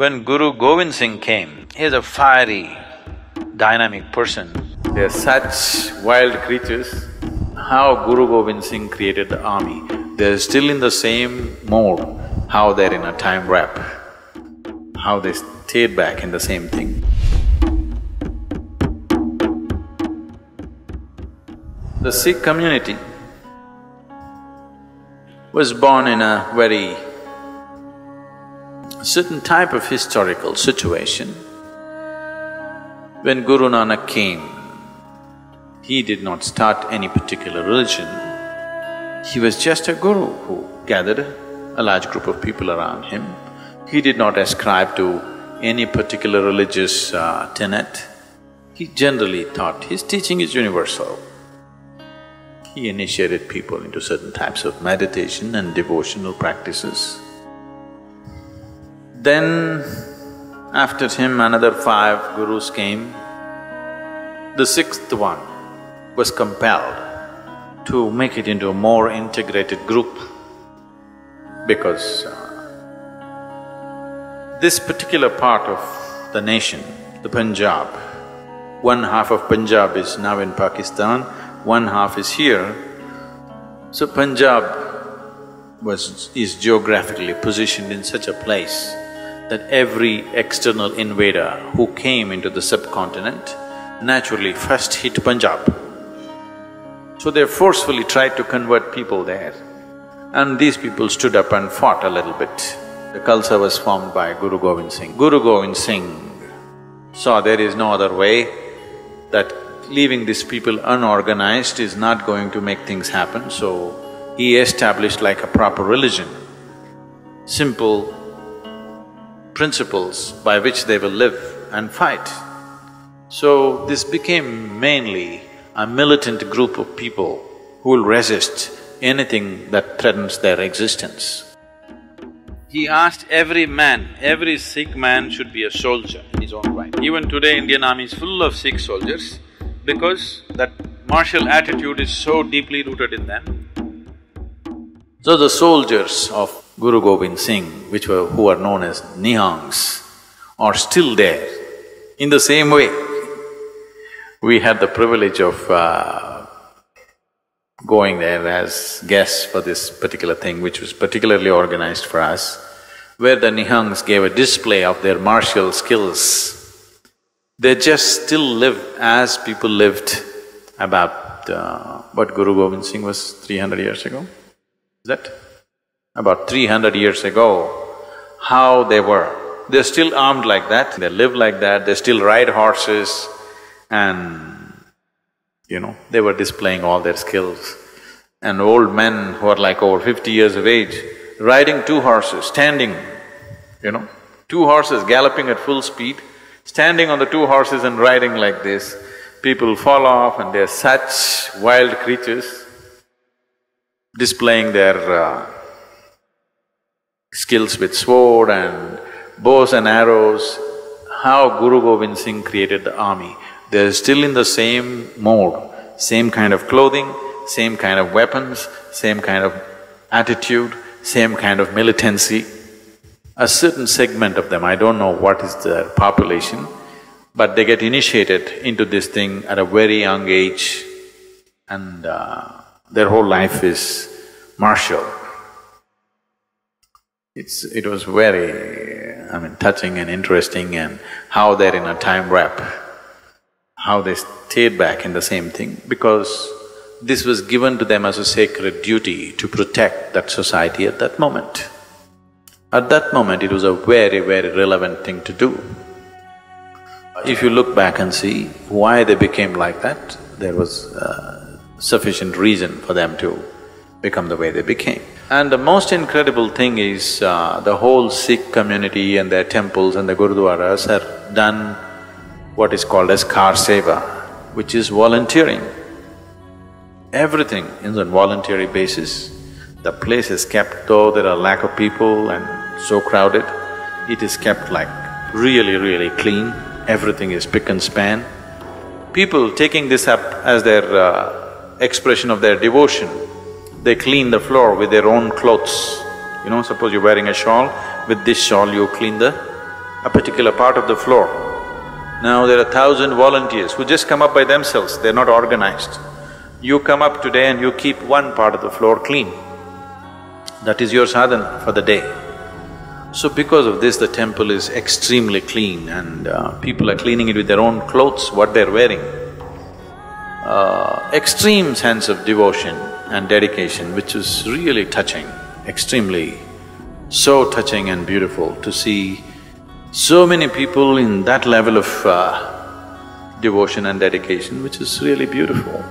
When Guru Gobind Singh came, he's a fiery, dynamic person. They're such wild creatures. How Guru Gobind Singh created the army, they're still in the same mode, how they're in a time wrap, how they stayed back in the same thing. The Sikh community was born in a very certain type of historical situation. When Guru Nanak came, he did not start any particular religion. He was just a guru who gathered a large group of people around him. He did not ascribe to any particular religious tenet. He generally thought his teaching is universal. He initiated people into certain types of meditation and devotional practices. Then, after him, another 5 gurus came. The 6th one was compelled to make it into a more integrated group because this particular part of the nation, the Punjab, one half of Punjab is now in Pakistan, one half is here. So Punjab is geographically positioned in such a place that every external invader who came into the subcontinent naturally first hit Punjab. So they forcefully tried to convert people there. And these people stood up and fought a little bit. The Khalsa was formed by Guru Gobind Singh. Guru Gobind Singh saw there is no other way, that leaving these people unorganized is not going to make things happen, so he established like a proper religion, simple principles by which they will live and fight. So this became mainly a militant group of people who will resist anything that threatens their existence. He asked every man, every Sikh man should be a soldier in his own right. Even today, Indian army is full of Sikh soldiers because that martial attitude is so deeply rooted in them. So the soldiers of Guru Gobind Singh, who are known as Nihangs, are still there in the same way. We had the privilege of going there as guests for this particular thing, which was particularly organized for us, where the Nihangs gave a display of their martial skills. They just still live as people lived about what Guru Gobind Singh was 300 years ago, is that? About 300 years ago, how they were. They're still armed like that, they live like that, they still ride horses and they were displaying all their skills. And old men who are like over 50 years of age, riding 2 horses, standing, 2 horses galloping at full speed, standing on the 2 horses and riding like this. People fall off and they're such wild creatures, displaying their skills with sword and bows and arrows. How Guru Gobind Singh created the army, they're still in the same mode, same kind of clothing, same kind of weapons, same kind of attitude, same kind of militancy. A certain segment of them, I don't know what is their population, but they get initiated into this thing at a very young age and their whole life is martial. It was very, touching and interesting, and how they're in a time wrap, how they stayed back in the same thing, because this was given to them as a sacred duty to protect that society at that moment. At that moment, it was a very, very relevant thing to do. If you look back and see why they became like that, there was sufficient reason for them to become the way they became. And the most incredible thing is, the whole Sikh community and their temples and the gurudwaras have done what is called as kar seva, which is volunteering. Everything is on voluntary basis. The place is kept, though there are lack of people and so crowded, it is kept like really, really clean. Everything is pick and span. People taking this up as their expression of their devotion, they clean the floor with their own clothes. Suppose you're wearing a shawl, with this shawl you clean the a particular part of the floor. Now there are 1,000 volunteers who just come up by themselves, they're not organized. You come up today and you keep one part of the floor clean. That is your sadhana for the day. So because of this, the temple is extremely clean and people are cleaning it with their own clothes, what they're wearing. Extreme sense of devotion and dedication, which is really touching, extremely, so touching and beautiful to see so many people in that level of devotion and dedication, which is really beautiful.